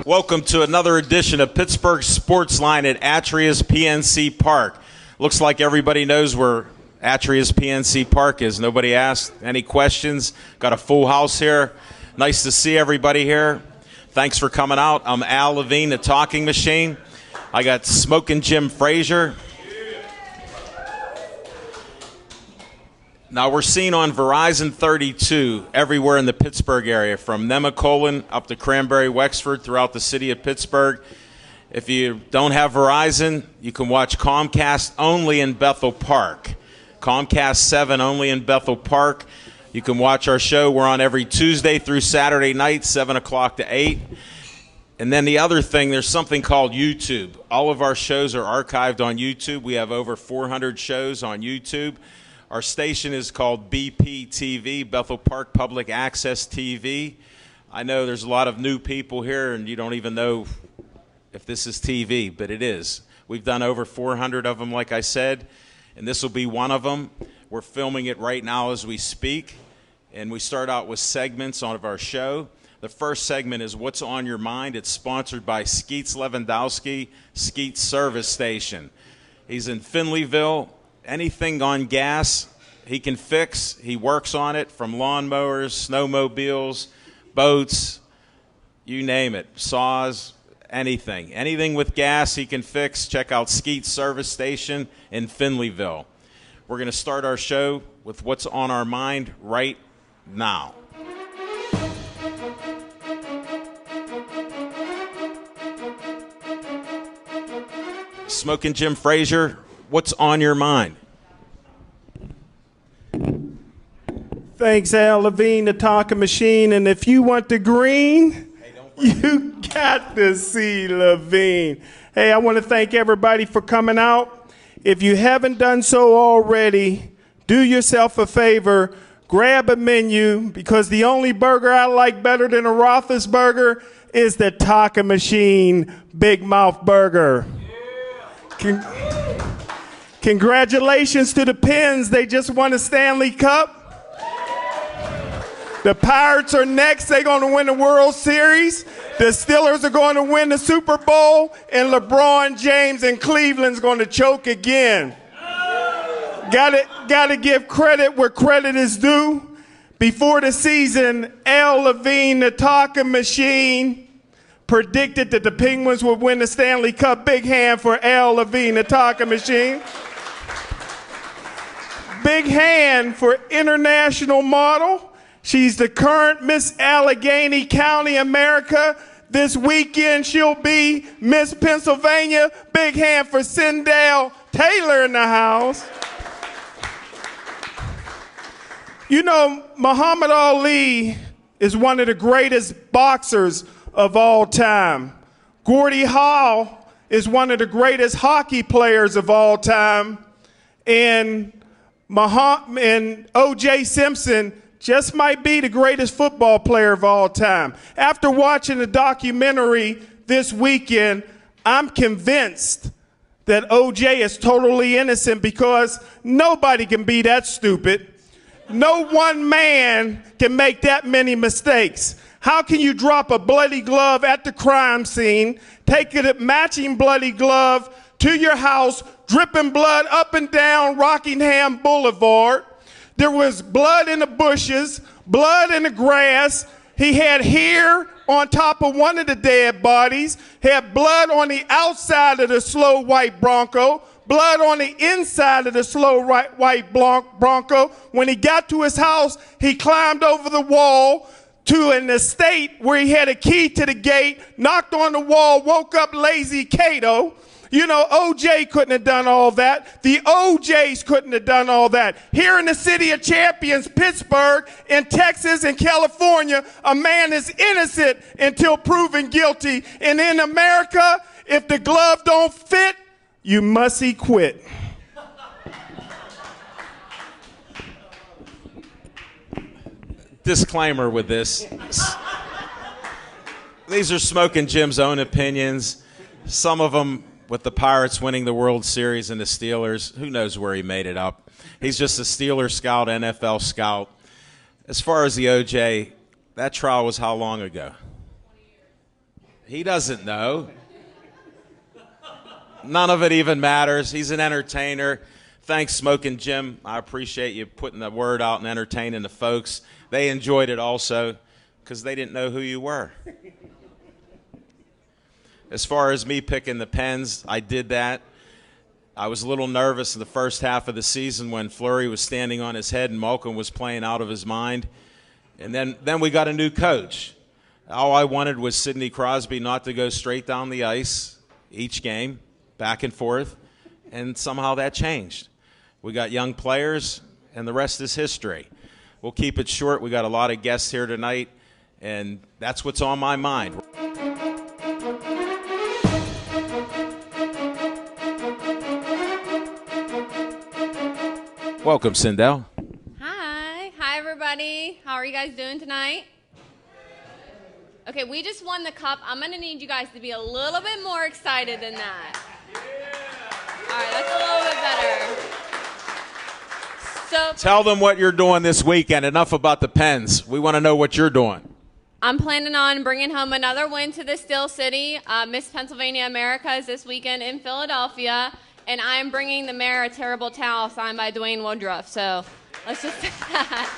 Welcome to another edition of Pittsburgh Sports Line at Atria's PNC Park. Looks like everybody knows where Atria's PNC Park is. Nobody asked any questions. Got a full house here. Nice to see everybody here. Thanks for coming out. I'm Al Levine, the Talking Machine. I got Smoking Jim Frazier. Now, we're seen on Verizon 32 everywhere in the Pittsburgh area, from Nemacolin up to Cranberry, Wexford, throughout the city of Pittsburgh. If you don't have Verizon, you can watch Comcast only in Bethel Park. Comcast 7 only in Bethel Park. You can watch our show. We're on every Tuesday through Saturday night, 7 o'clock to 8. And then the other thing, there's something called YouTube. All of our shows are archived on YouTube. We have over 400 shows on YouTube. Our station is called BPTV, Bethel Park Public Access TV. I know there's a lot of new people here, and you don't even know if this is TV, but it is. We've done over 400 of them, like I said, and this will be one of them. We're filming it right now as we speak, and we start out with segments of our show. The first segment is What's on Your Mind. It's sponsored by Skeets Lewandowski, Skeets Service Station. He's in Finleyville. Anything on gas, he can fix. He works on it, from lawnmowers, snowmobiles, boats, you name it, saws, anything. Anything with gas he can fix. Check out Skeets Service Station in Finleyville. We're going to start our show with What's on Our Mind right now. Smoking Jim Frazier, what's on your mind? Thanks, Al Levine, the Talking Machine. And if you want the green, you got to see Levine. Hey, I want to thank everybody for coming out. If you haven't done so already, do yourself a favor, grab a menu, because the only burger I like better than a Roethlisberger is the Talking Machine Big Mouth Burger. Congratulations to the Pens. They just won a Stanley Cup. The Pirates are next. They're going to win the World Series. The Steelers are going to win the Super Bowl. And LeBron James in Cleveland's going to choke again. Got to give credit where credit is due. Before the season, Al Levine, the Talking Machine, predicted that the Penguins would win the Stanley Cup. Big hand for Al Levine, the Talking Machine. Big hand for international model. She's the current Miss Allegheny County America. This weekend she'll be Miss Pennsylvania. Big hand for Sindel Taylor in the house. You know, Muhammad Ali is one of the greatest boxers of all time. Gordie Howe is one of the greatest hockey players of all time. And O.J. Simpson just might be the greatest football player of all time. After watching the documentary this weekend, I'm convinced that O.J. is totally innocent, because nobody can be that stupid. No one man can make that many mistakes. How can you drop a bloody glove at the crime scene, take a matching bloody glove to your house, dripping blood up and down Rockingham Boulevard? There was blood in the bushes, blood in the grass. He had hair on top of one of the dead bodies, had blood on the outside of the slow white Bronco, blood on the inside of the slow white Bronco. When he got to his house, he climbed over the wall to an estate where he had a key to the gate, knocked on the wall, woke up Lazy Cato. You know, O.J. couldn't have done all that. The O.J.'s couldn't have done all that. Here in the city of champions, Pittsburgh, in Texas, and California, a man is innocent until proven guilty. And in America, if the glove don't fit, you must quit. Disclaimer with this. These are Smoking Jim's own opinions. Some of them with the Pirates winning the World Series and the Steelers. Who knows where he made it up? He's just a Steeler scout, NFL scout. As far as the O.J., that trial was how long ago? He doesn't know. None of it even matters. He's an entertainer. Thanks, Smoking Jim. I appreciate you putting the word out and entertaining the folks. They enjoyed it also because they didn't know who you were. As far as me picking the Pens, I did that. I was a little nervous in the first half of the season when Fleury was standing on his head and Malcolm was playing out of his mind. And then we got a new coach. All I wanted was Sidney Crosby not to go straight down the ice each game, back and forth, and somehow that changed. We got young players, and the rest is history. We'll keep it short. We got a lot of guests here tonight, and that's what's on my mind. Welcome, Sindel. Hi. Hi, everybody. How are you guys doing tonight? Okay, we just won the cup. I'm going to need you guys to be a little bit more excited than that. All right, that's a little bit better. So Tell them what you're doing this weekend. Enough about the Pens. We want to know what you're doing. I'm planning on bringing home another win to the Steel City. Miss Pennsylvania America is this weekend in Philadelphia, and I am bringing the mayor a terrible towel signed by Dwayne Woodruff. So let's just do that.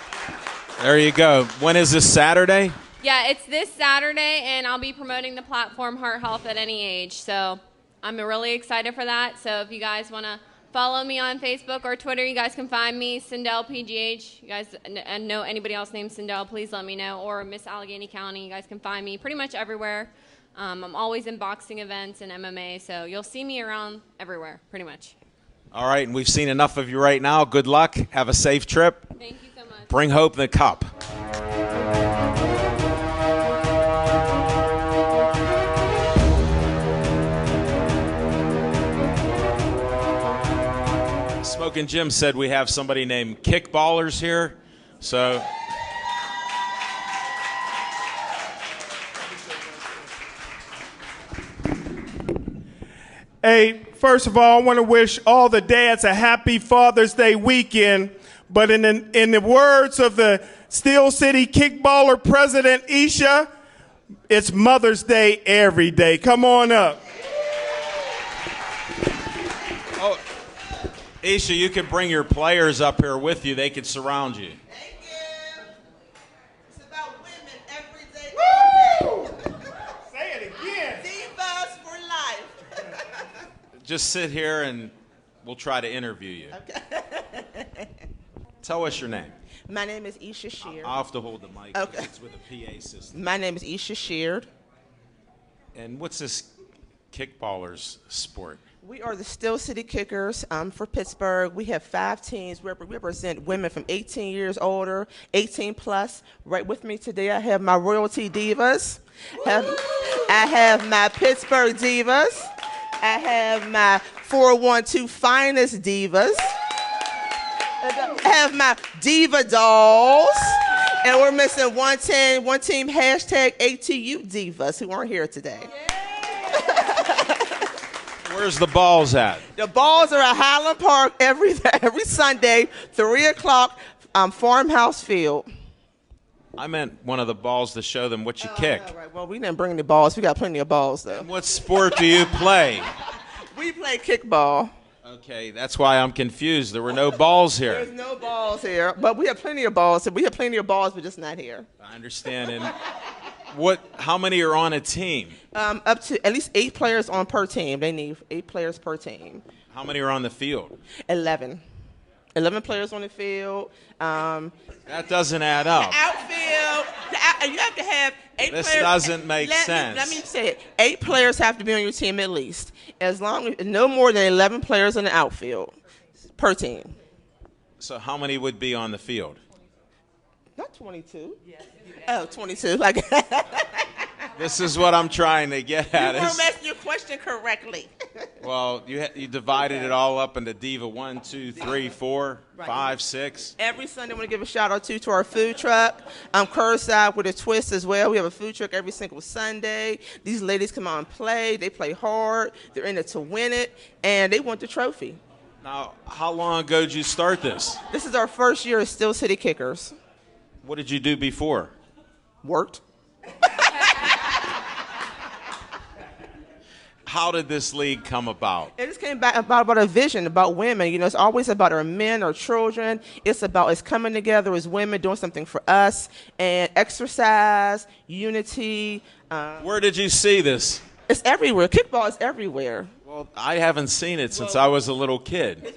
There you go. When is this, Saturday? Yeah, it's this Saturday, and I'll be promoting the platform Heart Health at Any Age. So I'm really excited for that. So if you guys want to follow me on Facebook or Twitter, you guys can find me, Sindel PGH. You guys know anybody else named Sindel, please let me know. Or Miss Allegheny County, you guys can find me pretty much everywhere. I'm always in boxing events and MMA, so you'll see me around everywhere, pretty much. All right, and we've seen enough of you right now. Good luck. Have a safe trip. Thank you so much. Bring hope in the cup. Smoking Jim said we have somebody named Kickballers here, so Hey, first of all, I want to wish all the dads a happy Father's Day weekend. But in the words of the Steel City Kickballer president, Isha, it's Mother's Day every day. Come on up. oh, Isha, you can bring your players up here with you. They can surround you. Thank you. It's about women every day. All day. Say it again. Divas for life. Just sit here and we'll try to interview you. Okay. Tell us your name. My name is Isha Sheard. I'll have to hold the mic 'cause Okay. it's with a PA system. My name is Isha Sheard. And what's this Kickballers sport? We are the Steel City Kickers for Pittsburgh. We have 5 teams. We represent women from 18 years older, 18 plus. Right with me today, I have my Royalty Divas. I have my Pittsburgh Divas. I have my 412 Finest Divas. I have my Diva Dolls. And we're missing one team, hashtag ATU Divas, who aren't here today. Where's the balls at? The balls are at Highland Park every Sunday, 3 o'clock, Farmhouse Field. I meant one of the balls to show them what you kick. All right, well, we didn't bring the balls. We got plenty of balls, though. What sport do you play? We play kickball. Okay, that's why I'm confused. There were no balls There's here. no balls here, but we have plenty of balls. We have plenty of balls, but just not here. I understand. And how many are on a team? Up to at least 8 players on per team. They need 8 players per team. How many are on the field? 11 players on the field. That doesn't add up. Outfield. You have to have 8 This players. doesn't make sense. Let me say it. 8 players have to be on your team at least. As long as no more than 11 players in the outfield per team. So how many would be on the field? Not 22. Oh, 22. Like This is what I'm trying to get at. you weren't Is, asking your question correctly. well, you divided it all up into Diva 1, 2, 3, 4, Right. 5, 6. Every Sunday, I want to give a shout out to our food truck. Curbside with a twist as well. We have a food truck every single Sunday. These ladies come out and play. They play hard. They're in it to win it, and they want the trophy. Now, how long ago did you start this? This is our first year as Steel City Kickers. What did you do before? Worked. how did this league come about? It just came back about a vision about women. You know, it's always about our men, our children. It's about us coming together as women, doing something for us, and exercise, unity. Where did you see this? It's everywhere. Kickball is everywhere. Well, I haven't seen it since I was a little kid.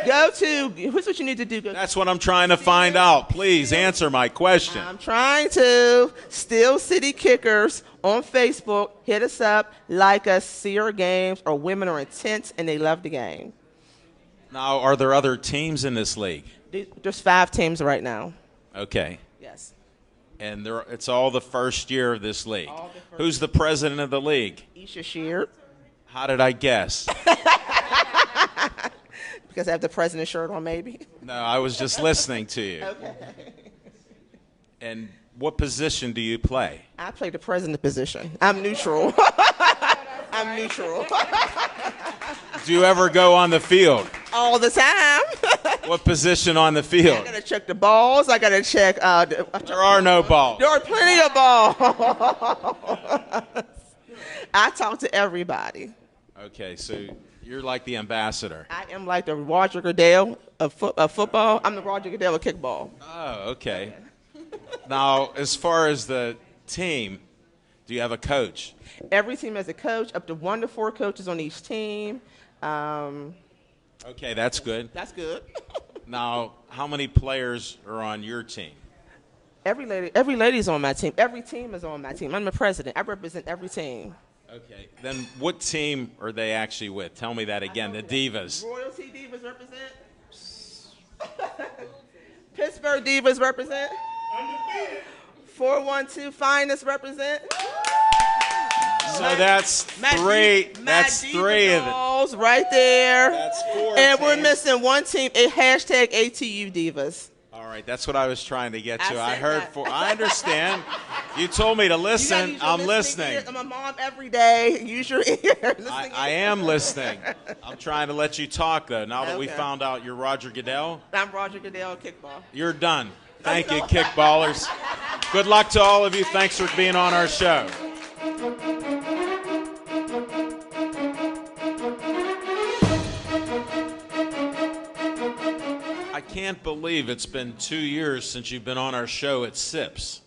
Go to, here's what you need to do. That's what I'm trying to find out. Please answer my question. I'm trying to. Steel City Kickers on Facebook. Hit us up, like us, see our games. Our women are intense, and they love the game. Now, are there other teams in this league? There's 5 teams right now. Okay. Yes. And it's all the first year of this league. All the first Who's the president of the league? Isha Sheard. How did I guess? Because I have the president shirt on, maybe. No, I was just listening to you. Okay. And what position do you play? I play the president position. I'm neutral. I'm neutral. Do you ever go on the field? All the time. What position on the I field? gotta check the balls. I gotta check. There are no balls. There are plenty of balls. I talk to everybody. Okay, so you're like the ambassador. I am like the Roger Goodell of football. I'm the Roger Goodell of kickball. Oh, okay. Now, as far as the team, do you have a coach? Every team has a coach, up to 1 to 4 coaches on each team. Okay, that's good. That's good. Now, how many players are on your team? Every lady's on my team. Every team is on my team. I'm the president. I represent every team. Okay, then what team are they actually with? Tell me that again, the Divas. Royalty Divas represent. Pittsburgh Divas represent. 412 Finest represent. So that's three. That's 3 of it. Right there. That's 4 And we're teams. missing one team. A hashtag ATU Divas. All right, that's what I was trying to get to. I I said heard that. I understand. You told me to You gotta listen. use your I'm listening. ears. I'm a mom every day. Use your ears. I am listening. I'm trying to let you talk, though. Now that we Okay. found out you're Roger Goodell, I'm Roger Goodell, kickball. you're done. Thank you, kickballers. Good luck to all of you. Thanks for being on our show. I can't believe it's been 2 years since you've been on our show at SIPS.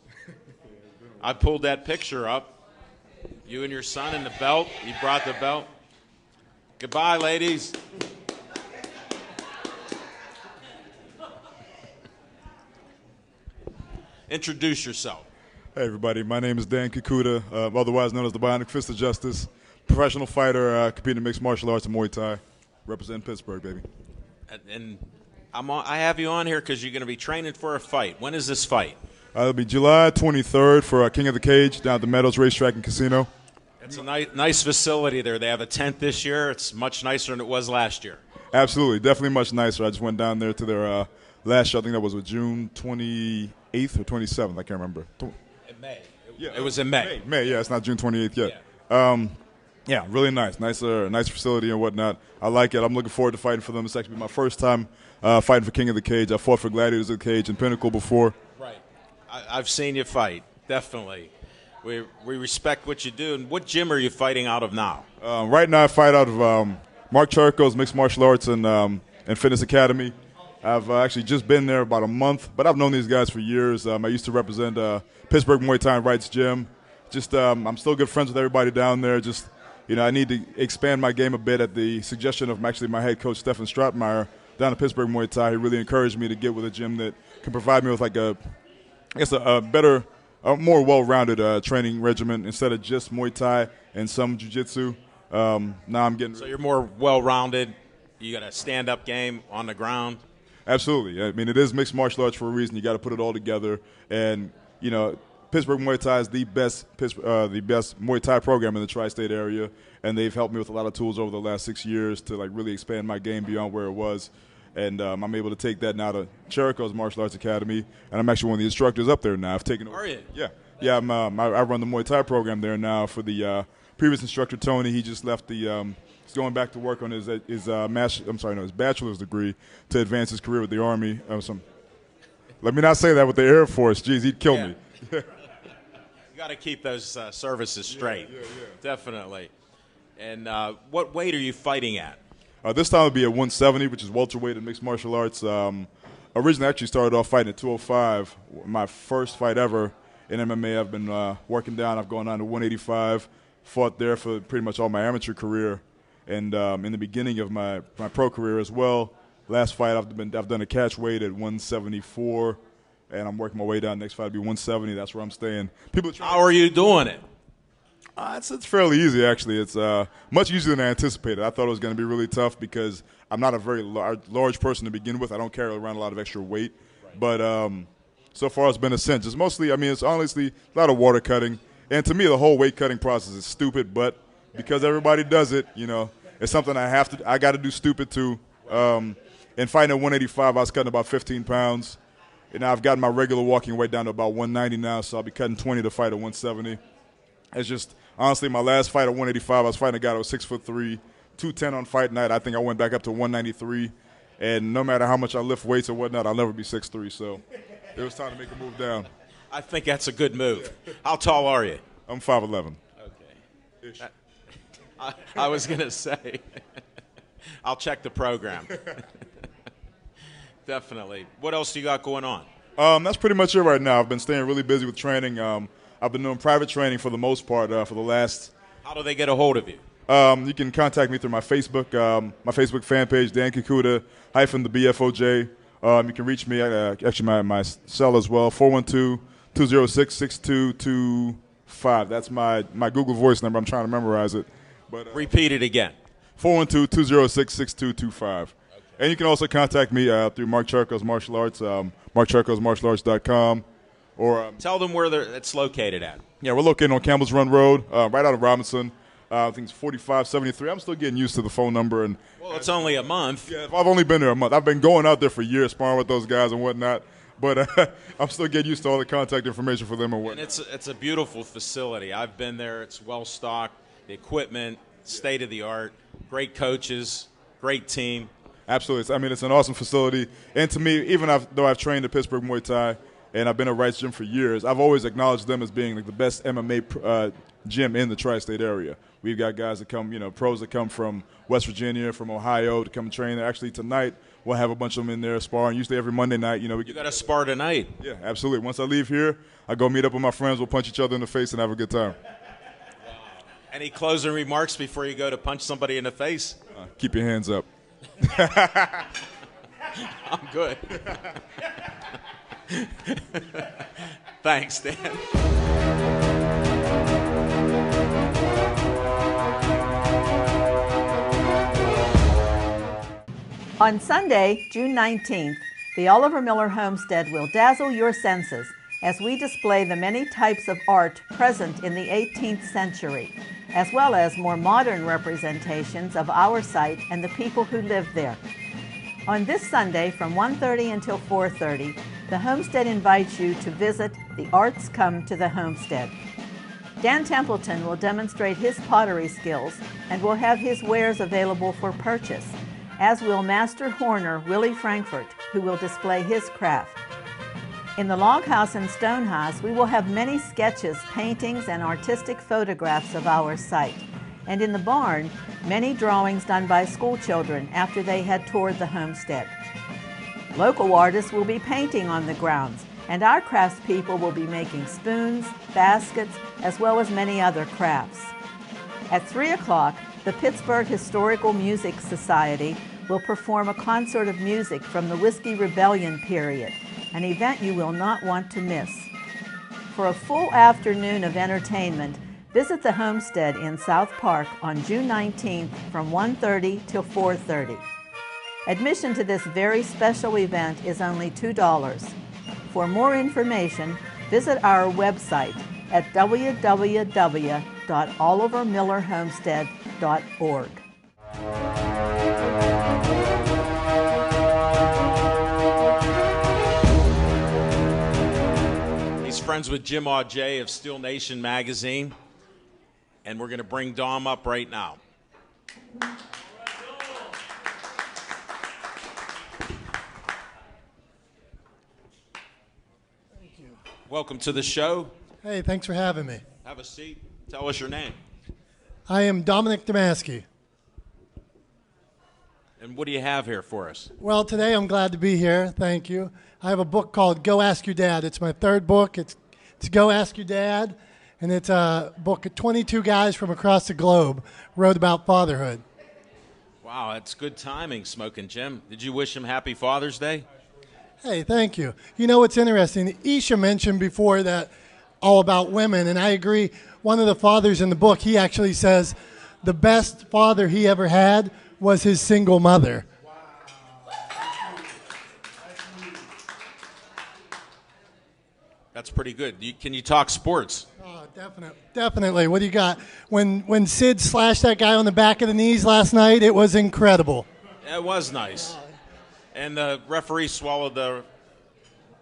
I pulled that picture up. You and your son in the belt. You brought the belt. Goodbye, ladies. Introduce yourself. Hey everybody, my name is Dan Kikuta, otherwise known as the Bionic Fist of Justice, professional fighter, competing in mixed martial arts and Muay Thai, representing Pittsburgh, baby. And I have you on here because you're going to be training for a fight. When is this fight? It'll be July 23rd for King of the Cage down at the Meadows Racetrack and Casino. It's a nice facility there. They have a tent this year. It's much nicer than it was last year. Absolutely, definitely much nicer. I just went down there to their last show. I think that was June 28th or 27th. I can't remember. In May. Yeah, It was in May. May, yeah, it's not June 28th yet. Yeah, really nice. Nice facility and whatnot. I like it. I'm looking forward to fighting for them. It's actually my first time fighting for King of the Cage. I fought for Gladiators of the Cage and Pinnacle before. Right. I've seen you fight, definitely. We respect what you do. And what gym are you fighting out of now? Right now I fight out of Mark Charco's Mixed Martial Arts and Fitness Academy. I've actually just been there about a month, but I've known these guys for years. I used to represent Pittsburgh Muay Thai and Rights Gym. Just I'm still good friends with everybody down there. Just, I need to expand my game a bit at the suggestion of actually my head coach, Stefan Stratmeyer, down at Pittsburgh Muay Thai. He really encouraged me to get with a gym that can provide me with like a better, more well-rounded training regimen instead of just Muay Thai and some jiu-jitsu. Now I'm getting... So you're more well-rounded. You got a stand-up game on the ground. Absolutely. I mean, it is mixed martial arts for a reason. You got to put it all together. And, Pittsburgh Muay Thai is the best Muay Thai program in the tri-state area, and they've helped me with a lot of tools over the last 6 years to really expand my game beyond where it was. And I'm able to take that now to Jericho's Martial Arts Academy, and I'm actually one of the instructors up there now. I've taken over. Are you? Yeah. I run the Muay Thai program there now for the previous instructor, Tony. He just left the he's going back to work on his bachelor's degree to advance his career with the Army. Let me not say that with the Air Force. Jeez, he'd kill me. You got to keep those services straight. Yeah. Definitely. And what weight are you fighting at? This time it'll be at 170, which is welterweight in mixed martial arts. Originally, I actually started off fighting at 205. My first fight ever in MMA. I've been working down. I've gone down to 185. Fought there for pretty much all my amateur career, and in the beginning of my pro career as well. Last fight I've done a catch weight at 174, and I'm working my way down. Next fight will be 170. That's where I'm staying. How are you doing it? It's fairly easy, actually. It's much easier than I anticipated. I thought it was going to be really tough because I'm not a very large person to begin with. I don't carry around a lot of extra weight. Right. But so far it's been a cinch. It's mostly, it's honestly a lot of water cutting. And to me, the whole weight cutting process is stupid. But because everybody does it, it's something I got to do stupid too. In fighting at 185, I was cutting about 15 pounds. And I've gotten my regular walking weight down to about 190 now, so I'll be cutting 20 to fight at 170. It's just, honestly, my last fight at 185, I was fighting a guy that was 6'3", 210 on fight night. I think I went back up to 193. And no matter how much I lift weights or whatnot, I'll never be 6'3". So it was time to make a move down. I think that's a good move. How tall are you? I'm 5'11". Okay. I was going to say, I'll check the program. Definitely. What else do you got going on? That's pretty much it right now. I've been staying really busy with training. I've been doing private training for the most part for the last. How do they get a hold of you? You can contact me through my Facebook fan page, Dan Kikuta -the BFOJ. You can reach me actually my cell as well, 412-206-6225. That's my Google Voice number. I'm trying to memorize it. But repeat it again. 412-206-6225. And you can also contact me through Mark Charcos Martial Arts, markcharcosmartialarts.com. Or tell them where it's located at. Yeah, we're located on Campbell's Run Road, right out of Robinson. I think it's 4573. I'm still getting used to the phone number. Well, it's only a month. Yeah, I've only been there a month. I've been going out there for years, sparring with those guys and whatnot. But I'm still getting used to all the contact information for them and whatnot. And it's a beautiful facility. I've been there. It's well-stocked. The equipment, state-of-the-art, great coaches, great team. Absolutely. It's an awesome facility. And to me, even though I've trained at Pittsburgh Muay Thai and I've been at Wright's Gym for years, I've always acknowledged them as being like the best MMA gym in the tri-state area. We've got guys that come, pros that come from West Virginia, from Ohio to come train there. Actually, tonight we'll have a bunch of them in there sparring. Usually every Monday night, we get. You got to spar tonight. Yeah, absolutely. Once I leave here, I go meet up with my friends. We'll punch each other in the face and have a good time. Any closing remarks before you go to punch somebody in the face? Keep your hands up. I'm good. Thanks, Dan. On Sunday, June 19th, the Oliver Miller Homestead will dazzle your senses as we display the many types of art present in the 18th century, as well as more modern representations of our site and the people who lived there. On this Sunday from 1:30 until 4:30, the Homestead invites you to visit The Arts Come to the Homestead. Dan Templeton will demonstrate his pottery skills and will have his wares available for purchase, as will Master Horner Willie Frankfurt, who will display his craft. In the Log House and Stone House, we will have many sketches, paintings, and artistic photographs of our site. And in the barn, many drawings done by school children after they had toured the homestead. Local artists will be painting on the grounds, and our craftspeople will be making spoons, baskets, as well as many other crafts. At 3 o'clock, the Pittsburgh Historical Music Society will perform a concert of music from the Whiskey Rebellion period, an event you will not want to miss. For a full afternoon of entertainment, visit the Homestead in South Park on June 19th from 1:30 till 4:30. Admission to this very special event is only $2. For more information, visit our website at www.olivermillerhomestead.org. He's friends with Jim Audet of Steel Nation magazine, and we're going to bring Dom up right now. Thank you. Welcome to the show. Hey, thanks for having me. Have a seat. Tell us your name. I am Dominic Damaski. And what do you have here for us? Well, today I'm glad to be here. Thank you. I have a book called Go Ask Your Dad. It's my third book. It's Go Ask Your Dad, and it's a book of 22 guys from across the globe wrote about fatherhood. Wow, that's good timing, Smoking Jim. Did you wish him Happy Father's Day? Hey, thank you. You know what's interesting? Isha mentioned before that all about women, and I agree. One of the fathers in the book, he actually says the best father he ever had was his single mother. That's pretty good. Can you talk sports? Oh, definitely. What do you got? When Sid slashed that guy on the back of the knees last night, it was incredible. It was nice. And the referee swallowed the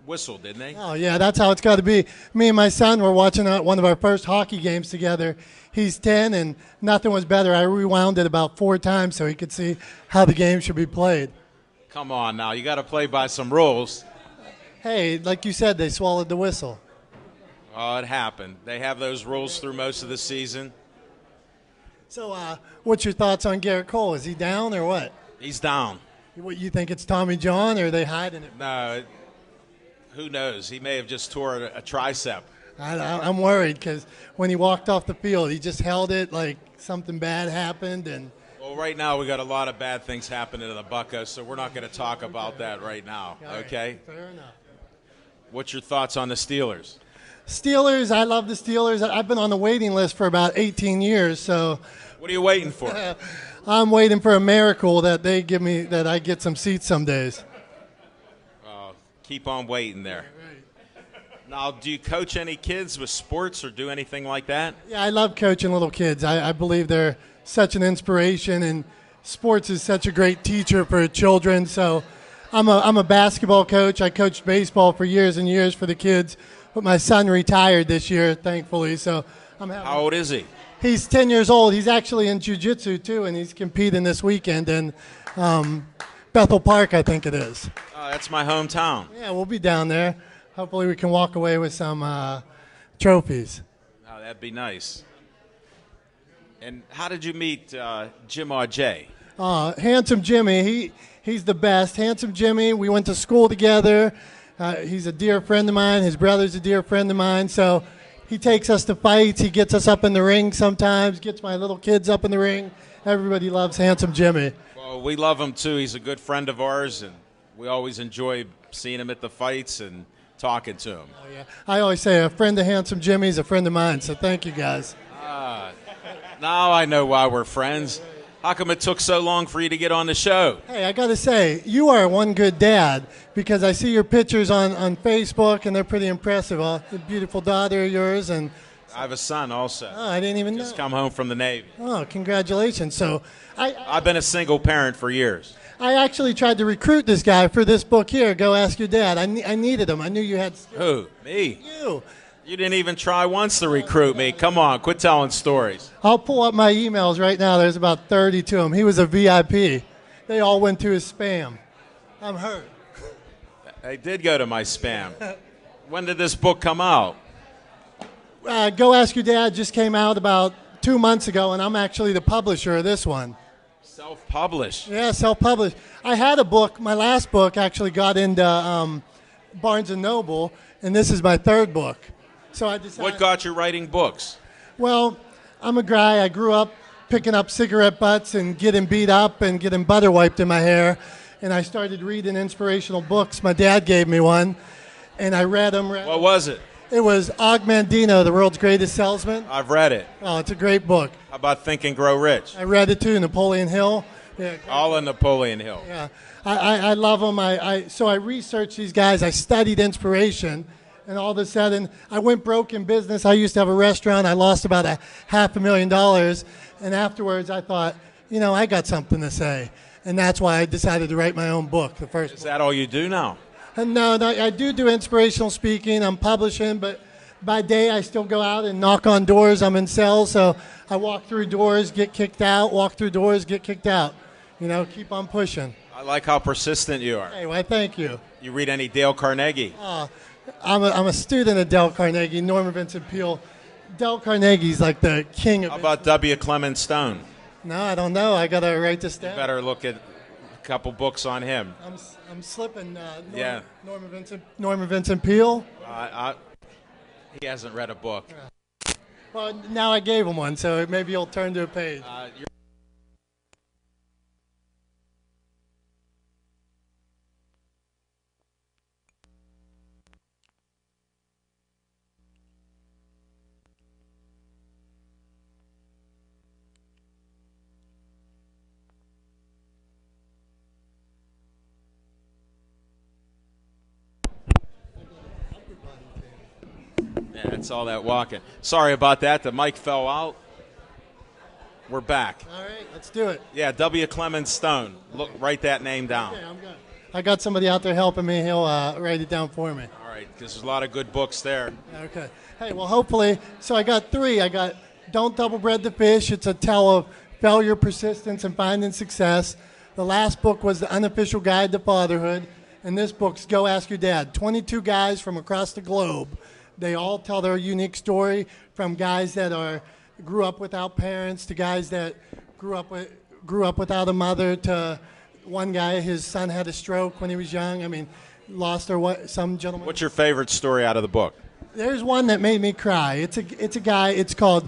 whistle, didn't they? Oh, yeah, that's how it's got to be. Me and my son were watching one of our first hockey games together. He's 10, and nothing was better. I rewound it about 4 times so he could see how the game should be played. Come on now. You got to play by some rules. Hey, like you said, they swallowed the whistle. Oh, it happened. They have those rules through most of the season. So what's your thoughts on Garrett Cole? Is he down or what? He's down. What, you think it's Tommy John, or are they hiding it? No, who knows? He may have just tore a tricep. I'm worried because when he walked off the field, he just held it like something bad happened. And Well, right now we got a lot of bad things happening to the Buccos, so we're not going to talk about that right now, okay? Fair enough. What's your thoughts on the Steelers? Steelers, I love the Steelers. I've been on the waiting list for about 18 years, so What are you waiting for? I'm waiting for a miracle that they give me, that I get some seats some days. Keep on waiting there. Now, do you coach any kids with sports or do anything like that? Yeah, I love coaching little kids. I believe they're such an inspiration, and sports is such a great teacher for children. So I'm a basketball coach. I coached baseball for years and years for the kids, but my son retired this year, thankfully. So How old is he? He's 10 years old. He's actually in jiu-jitsu, too, and he's competing this weekend in Bethel Park, I think it is. That's my hometown. Yeah, we'll be down there. Hopefully we can walk away with some trophies. Oh, that'd be nice. And how did you meet Jim Auger? Handsome Jimmy, he's the best. Handsome Jimmy, we went to school together. He's a dear friend of mine. His brother's a dear friend of mine. So he takes us to fights. He gets us up in the ring sometimes, gets my little kids up in the ring. Everybody loves Handsome Jimmy. Well, we love him, too. He's a good friend of ours, and we always enjoy seeing him at the fights and talking to him. Oh, yeah. I always say a friend of Handsome Jimmy is a friend of mine, so thank you, guys. Now I know why we're friends. How come it took so long for you to get on the show? Hey, I got to say, you are one good dad, because I see your pictures on Facebook, and they're pretty impressive. A beautiful daughter of yours, and I have a son also. oh, I didn't even know. Just come home from the Navy. Oh, congratulations. So I've been a single parent for years. I actually tried to recruit this guy for this book here, Go Ask Your Dad. I needed him. I knew you had... Who? Me? You. You didn't even try once to recruit me. Come on, quit telling stories. I'll pull up my emails right now. There's about 30 to him. He was a VIP. They all went to his spam. I'm hurt. I did go to my spam. When did this book come out? Go Ask Your Dad just came out about 2 months ago, and I'm actually the publisher of this one. Self-published. Yeah, self-published. I had a book. My last book actually got into Barnes & Noble, and this is my third book. So I decided... What got you writing books? Well, I'm a guy. I grew up picking up cigarette butts and getting beat up and getting butter wiped in my hair, and I started reading inspirational books. My dad gave me one, and I read them. What was it? It was Og Mandino, The World's Greatest Salesman. I've read it. Oh, it's a great book. How about Think and Grow Rich? I read it too, Napoleon Hill. Yeah, All in Napoleon Hill. yeah. I love them. So I researched these guys. I studied inspiration, and all of a sudden, I went broke in business. I used to have a restaurant. I lost about $500,000, and afterwards, I thought, I got something to say, and that's why I decided to write my own book, the first Is book. that all you do now? And no, I do inspirational speaking. I'm publishing, but by day I still go out and knock on doors. I'm in sales, so I walk through doors, get kicked out, walk through doors, get kicked out. Keep on pushing. I like how persistent you are. Hey, why, thank you. You read any Dale Carnegie? I'm a student of Dale Carnegie, Norman Vincent Peale. Dale Carnegie's like the king of How it. about W. Clement Stone? No, I don't know. I got to write this down. Better look at a couple books on him. I'm slipping. Yeah. Norman Vincent Peale. He hasn't read a book. Well, now I gave him one, so maybe he'll turn to a page. Yeah, it's all that walking. Sorry about that. The mic fell out. We're back. All right, let's do it. Yeah, W. Clement Stone. Look, write that name down. Okay, I'm good. I got somebody out there helping me. He'll write it down for me. All right, because there's a lot of good books there. Okay. Hey, well, hopefully, so I got 3. I got Don't Double Bread the Fish. It's a tale of failure, persistence, and finding success. The last book was The Unofficial Guide to Fatherhood. And this book's Go Ask Your Dad. 22 guys from across the globe. They all tell their unique story, from guys that grew up without parents to guys that grew up without a mother, to one guy, his son had a stroke when he was young. I mean, lost some gentleman. What's your favorite story out of the book? There's one that made me cry. It's a guy. It's called.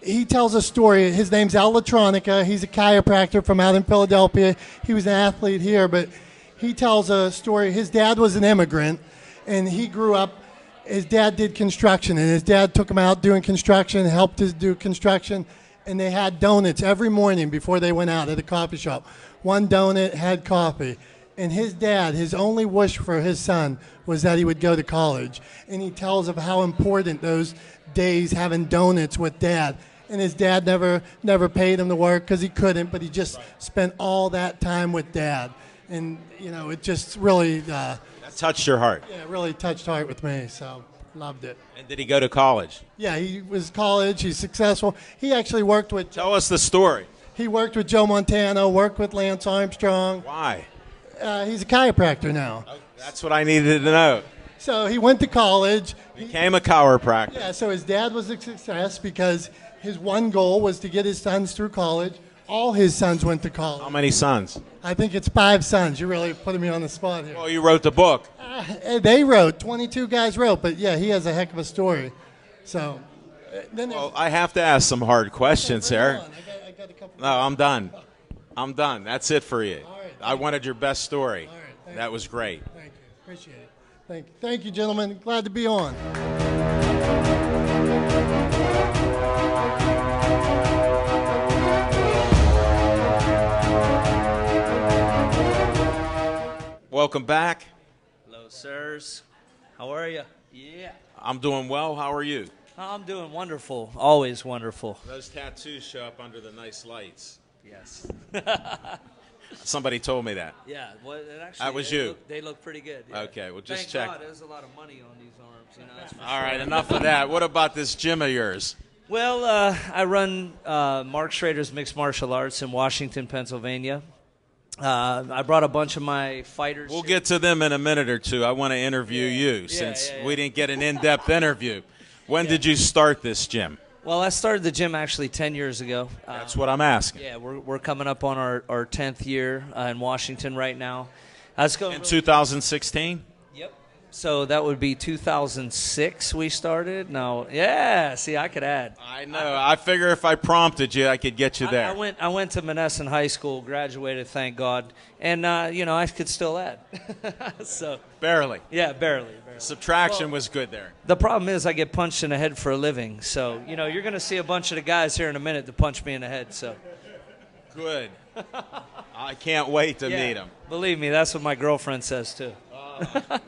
He tells a story. His name's Al Latronica. He's a chiropractor from out in Philadelphia. He was an athlete here, but he tells a story. His dad was an immigrant, and he grew up. His dad did construction, and his dad took him out doing construction, helped us do construction, and they had donuts every morning before they went out at a coffee shop. One donut had coffee. And his dad, his only wish for his son was that he would go to college. And he tells of how important those days having donuts with dad. And his dad never paid him to work because he couldn't, but he just spent all that time with dad. And, it just really... That touched your heart. Yeah, it really touched heart with me, so loved it. And did he go to college? Yeah, he was college. He's successful. He actually worked with... Tell us the story. He worked with Joe Montana, worked with Lance Armstrong. Why? He's a chiropractor now. That's what I needed to know. So he went to college. Became a chiropractor. Yeah, so his dad was a success because his one goal was to get his sons through college. All his sons went to college. How many sons? I think it's 5 sons. You're really putting me on the spot here. Well, you wrote the book. They wrote. 22 guys wrote, but yeah, he has a heck of a story. So then Well, I have to ask some hard questions here. I got a couple. No, I'm done. I'm done. That's it for you. All right. I wanted your best story. All right, thank That you. was great. Thank you. Appreciate it. Thank you, gentlemen. Glad to be on. Welcome back. Hello, sirs. How are you? Yeah. I'm doing well. How are you? I'm doing wonderful. Always wonderful. Those tattoos show up under the nice lights. Yes. Somebody told me that. Yeah. Well, actually, That was you. They look pretty good. Yeah. Okay, well, just Thank check. God, there's a lot of money on these arms. That's for All sure. right, enough of that. What about this gym of yours? Well, I run Mark Schrader's Mixed Martial Arts in Washington, Pennsylvania. I brought a bunch of my fighters. We'll get to them in a minute or two. I want to interview you since we didn't get an in-depth interview. When did you start this gym? Well, I started the gym actually 10 years ago. That's what I'm asking. Yeah, we're coming up on our 10th year in Washington right now. Let's go. In 2016? Yep. So that would be 2006 we started. No, yeah. See, I could add. I know. I figure if I prompted you, I could get you there. I went to Monessen High School, graduated, thank God, and I could still add. So Barely. yeah, barely. Subtraction was good there. The problem is I get punched in the head for a living. So you're going to see a bunch of the guys here in a minute to punch me in the head. So Good. I can't wait to meet him. Believe me, that's what my girlfriend says too.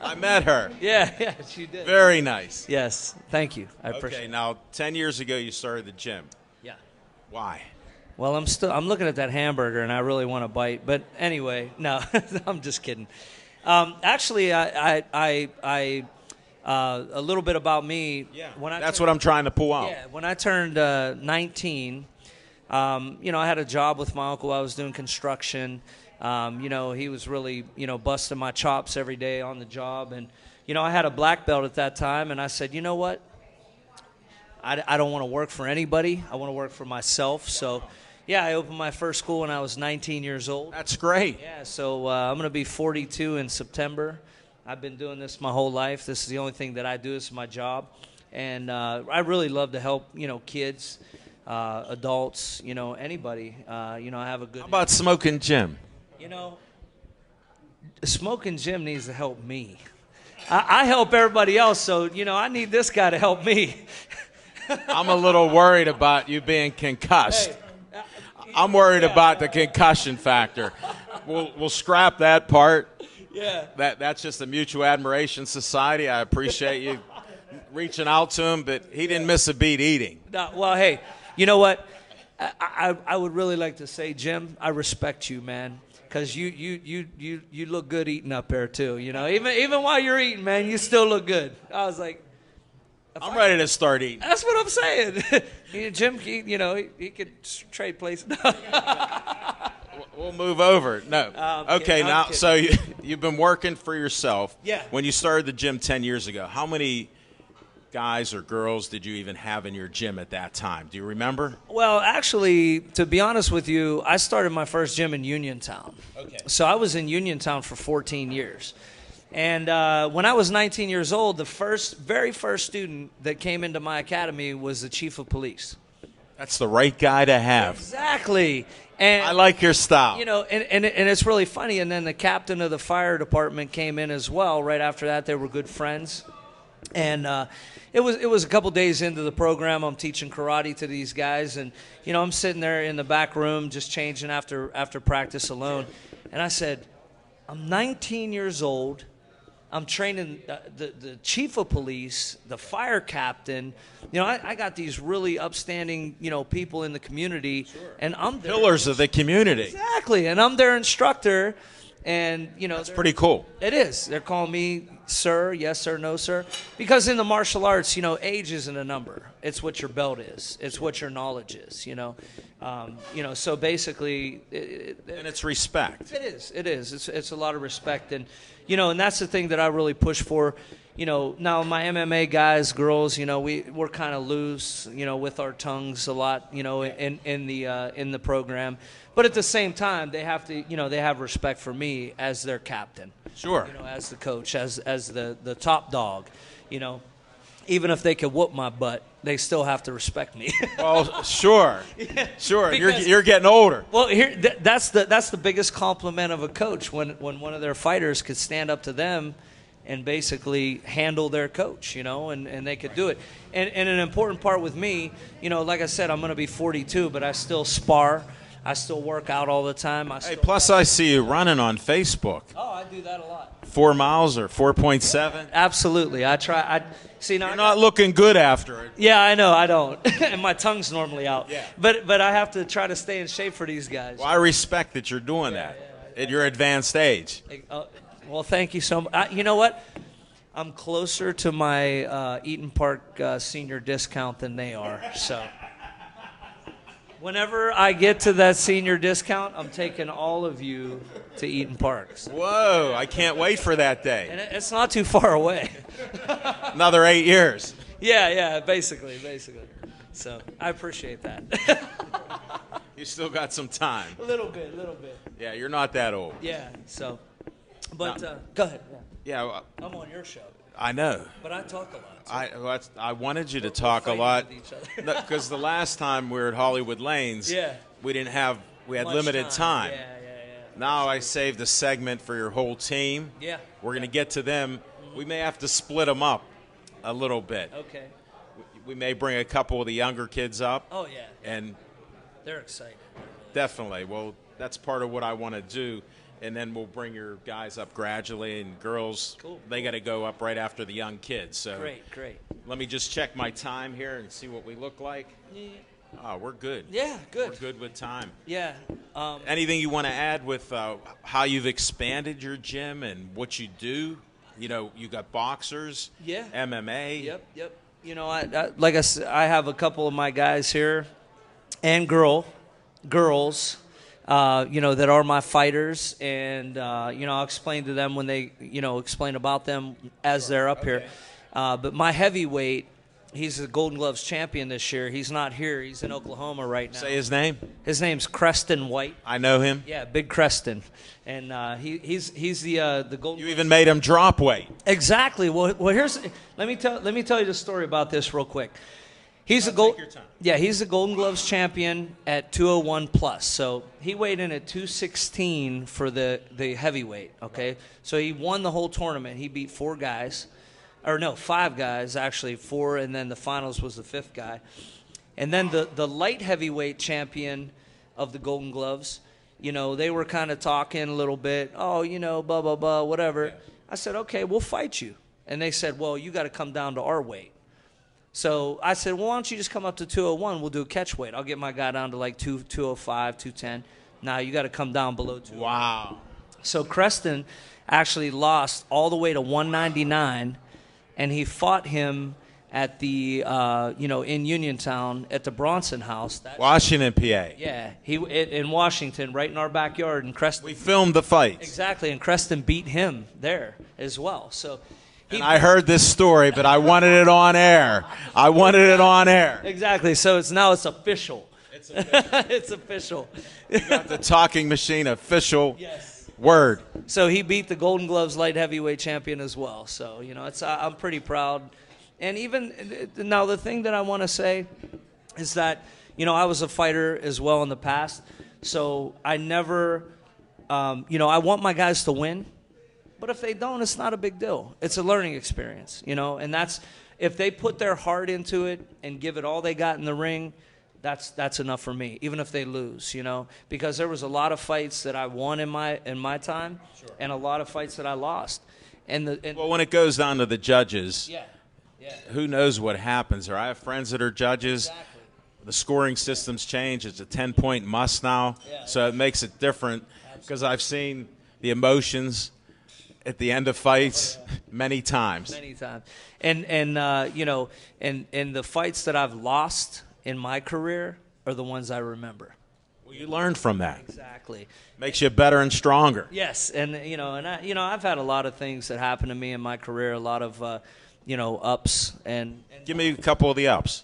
I met her. Yeah, she did. Very nice. Yes, thank you. I appreciate Okay, it. now 10 years ago you started the gym. Yeah. Why? Well, I'm looking at that hamburger and I really want to bite. But anyway, no, I'm just kidding. Actually, I a little bit about me. Yeah. When That's what I'm trying to pull out. Yeah. When I turned 19, I had a job with my uncle. I was doing construction. He was really, busting my chops every day on the job. And, I had a black belt at that time. And I said, you know what? I don't want to work for anybody. I want to work for myself. So, yeah, I opened my first school when I was 19 years old. That's great. Yeah, so I'm going to be 42 in September. I've been doing this my whole life. This is the only thing that I do. This is my job. And I really love to help, kids, adults, anybody. I have a good... How about Smoking Jim? Smoking Jim needs to help me. I help everybody else, so, I need this guy to help me. I'm a little worried about you being concussed. Hey, I'm worried about the concussion factor. We'll scrap that part. Yeah. That's just a mutual admiration society. I appreciate you reaching out to him, but he didn't miss a beat eating. No, well, hey, you know what? I would really like to say, Jim, I respect you, man, because you look good eating up there too. Even while you're eating, man, you still look good. I was like, I'm ready to start eating. that's what I'm saying. Jim, he could trade places. We'll move over. No. Okay, I'm now, kidding. so you've been working for yourself. Yeah. When you started the gym 10 years ago, how many guys or girls did you even have in your gym at that time? Do you remember? Well, actually, to be honest with you, I started my first gym in Uniontown. Okay. So I was in Uniontown for 14 years. And when I was 19 years old, the very first student that came into my academy was the chief of police. That's the right guy to have. Exactly. And I like your style. and it's really funny. And then the captain of the fire department came in as well. Right after that, they were good friends. And it was a couple days into the program. I'm teaching karate to these guys, and I'm sitting there in the back room just changing after practice alone. And I said, I'm 19 years old. I'm training the chief of police, the fire captain. I got these really upstanding, people in the community, and I'm their, Pillars of the community. exactly, and I'm their instructor. And That's pretty cool. It is. They're calling me sir, yes sir, no sir, because in the martial arts, age isn't a number. It's what your belt is. It's what your knowledge is. So basically, And it's respect. it is. It is. It's a lot of respect, and and that's the thing that I really push for. Now my MMA guys, girls, we're kind of loose, with our tongues a lot, in the program, but at the same time, they have to, they have respect for me as their captain. Sure. As the coach, as the top dog, even if they could whoop my butt, they still have to respect me. Well, sure. Sure. Because- You're getting older. Well, that's the biggest compliment of a coach when one of their fighters could stand up to them and basically handle their coach, and they could do it. And an important part with me, like I said, I'm going to be 42, but I still spar. I still work out all the time. Plus, I see you running on Facebook. Oh, I do that a lot. 4 miles or 4.7. Absolutely. I try. See, now You're not looking good after it. Yeah, I know. I don't. And my tongue's normally out. Yeah. But I have to try to stay in shape for these guys. Well, I respect that you're doing that at your advanced age. Well, thank you so much. You know what? I'm closer to my Eaton Park senior discount than they are. So whenever I get to that senior discount, I'm taking all of you to Eaton Park. So. Whoa, I can't wait for that day. And it's not too far away. Another 8 years. Yeah, basically. So I appreciate that. You still got some time. A little bit. Yeah, you're not that old. Yeah, so. But go ahead. Yeah. Yeah, well, I'm on your show, I know. but I talk a lot. So I wanted you to talk a fighting lot with each other. because the last time we were at Hollywood Lanes, Yeah. we had Much limited time. Yeah. Now I saved a segment for your whole team. Yeah. We're going to get to them. We may have to split them up a little bit. Okay. We may bring a couple of the younger kids up. Oh, yeah. And They're excited. definitely, well, that's part of what I want to do. And then we'll bring your guys up gradually, and girls, Cool. they got to go up right after the young kids. So Great. let me just check my time here and see what we look like. Oh, we're good. Yeah, good. We're good with time. Yeah. Anything you want to add with how you've expanded your gym and what you do? You got boxers, Yeah. MMA. Yep. Like I said, I have a couple of my guys here and girls, that are my fighters. And, I'll explain to them when they, explain about them as they're up here. But my heavyweight He's the Golden Gloves champion this year. He's not here. He's in Oklahoma right now. Say his name. His name's Creston White. I know him. Yeah, Big Creston, and he's the Golden. You even made him drop weight. Exactly. Well, here's let me tell you the story about this real quick. He's he's the Golden Gloves champion at 201 plus. So he weighed in at 216 for the heavyweight. Okay, so he won the whole tournament. He beat 5 guys actually, 4, and then the finals was the 5th guy. And then the light heavyweight champion of the Golden Gloves, they were kind of talking a little bit. Oh, blah blah blah, whatever. Yeah. I said, okay, we'll fight you. And they said, well, you got to come down to our weight. So I said, well, why don't you just come up to 201? We'll do a catch weight. I'll get my guy down to like 205, 210. Now you got to come down below 200. Wow. So Creston actually lost all the way to 199, and he fought him at the, in Uniontown at the Bronson House. Washington, PA. Yeah, in Washington, right in our backyard. And Creston. We filmed the fight. Exactly, and Creston beat him there as well. So. And I heard this story, but I wanted it on air. Exactly. So now it's official. It's official. You got the talking machine official word. So he beat the Golden Gloves light heavyweight champion as well. So I'm pretty proud. And even now, the thing that I want to say is that I was a fighter as well in the past. So I never, I want my guys to win. But if they don't, it's not a big deal. It's a learning experience, and that's if they put their heart into it and give it all they got in the ring, that's enough for me. Even if they lose, because there was a lot of fights that I won in my time, and a lot of fights that I lost. Well, when it goes down to the judges, who knows what happens? Or I have friends that are judges. Exactly. The scoring system's changed. It's a 10-point must now, so it makes it different because I've seen the emotions at the end of fights many times. And the fights that I've lost in my career are the ones I remember. Well, you learn from that. Exactly. Makes you better and stronger. Yes, and I've had a lot of things that happened to me in my career, a lot of ups and give me a couple of the ups.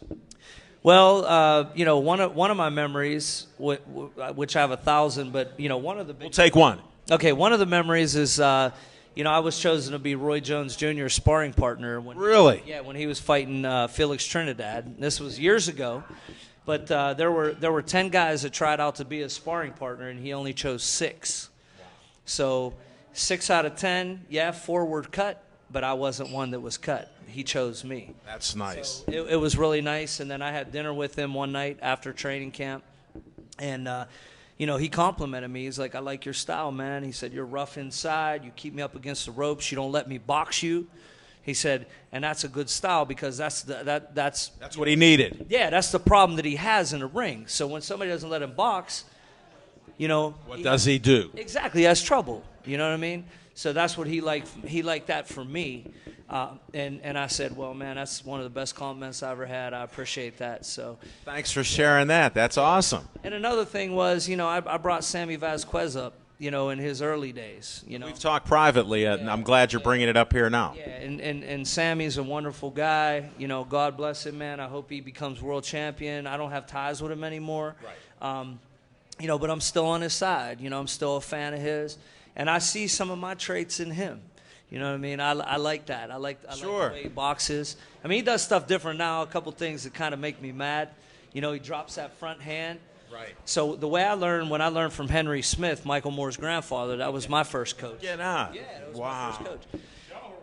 Well, one of my memories, which I have 1,000, but one of the big. We'll take one. Okay, one of the memories is. I was chosen to be Roy Jones Jr.'s sparring partner. Really? Yeah, when he was fighting Felix Trinidad. This was years ago. But there were 10 guys that tried out to be his sparring partner, and he only chose 6. So 6 out of 10, 4 were cut, but I wasn't one that was cut. He chose me. That's nice. So it was really nice. And then I had dinner with him one night after training camp. And he complimented me. He's like, I like your style, man. He said, you're rough inside. You keep me up against the ropes. You don't let me box you. He said, and that's a good style because that's what he needed. Yeah, that's the problem that he has in the ring. So when somebody doesn't let him box, what does he do? Exactly, he has trouble. You know what I mean? So that's what he liked. He liked that from me. And I said, well, man, that's one of the best compliments I ever had. I appreciate that. So thanks for sharing that. That's awesome. And another thing was, I brought Sammy Vasquez up, in his early days. We've talked privately, and I'm glad you're bringing it up here now. Yeah, and Sammy's a wonderful guy. God bless him, man. I hope he becomes world champion. I don't have ties with him anymore. Right. But I'm still on his side. I'm still a fan of his. And I see some of my traits in him. You know what I mean? I like that. I like the way he boxes. I mean, he does stuff different now, a couple things that kind of make me mad. He drops that front hand. Right. So the way when I learned from Henry Smith, Michael Moore's grandfather, that was my first coach. Get out. Yeah, that was my first coach.